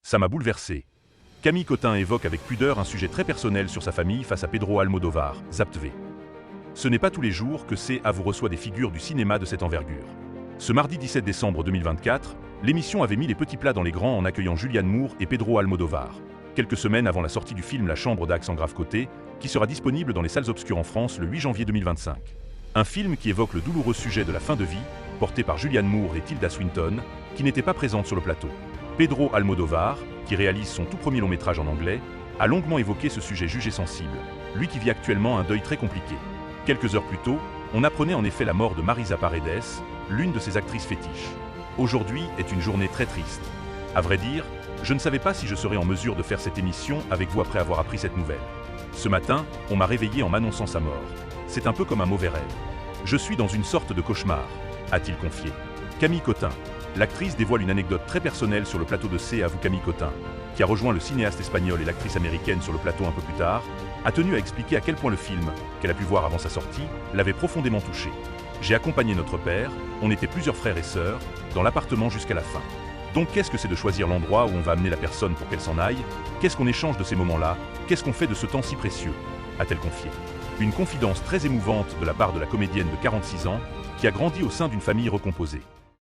Ça m'a bouleversé. Camille Cotin évoque avec pudeur un sujet très personnel sur sa famille face à Pedro Almodovar, Zaptvé. Ce n'est pas tous les jours que CA vous reçoit des figures du cinéma de cette envergure. Ce mardi 17 décembre 2024, l'émission avait mis les petits plats dans les grands en accueillant Julianne Moore et Pedro Almodovar, quelques semaines avant la sortie du film La Chambre d'Axe en grave côté, qui sera disponible dans les salles obscures en France le 8 janvier 2025. Un film qui évoque le douloureux sujet de la fin de vie, porté par Julianne Moore et Tilda Swinton, qui n'étaient pas présentes sur le plateau. Pedro Almodovar, qui réalise son tout premier long métrage en anglais, a longuement évoqué ce sujet jugé sensible, lui qui vit actuellement un deuil très compliqué. Quelques heures plus tôt, on apprenait en effet la mort de Marisa Paredes, l'une de ses actrices fétiches. Aujourd'hui est une journée très triste. À vrai dire, je ne savais pas si je serais en mesure de faire cette émission avec vous après avoir appris cette nouvelle. Ce matin, on m'a réveillé en m'annonçant sa mort. C'est un peu comme un mauvais rêve. Je suis dans une sorte de cauchemar, a-t-il confié. Camille Cotin. L'actrice dévoile une anecdote très personnelle sur le plateau de C'est à vous Camille Cotin, qui a rejoint le cinéaste espagnol et l'actrice américaine sur le plateau un peu plus tard, a tenu à expliquer à quel point le film, qu'elle a pu voir avant sa sortie, l'avait profondément touchée. J'ai accompagné notre père, on était plusieurs frères et sœurs, dans l'appartement jusqu'à la fin. Donc qu'est-ce que c'est de choisir l'endroit où on va amener la personne pour qu'elle s'en aille? Qu'est-ce qu'on échange de ces moments-là? Qu'est-ce qu'on fait de ce temps si précieux? A-t-elle confié. Une confidence très émouvante de la part de la comédienne de 46 ans, qui a grandi au sein d'une famille recomposée.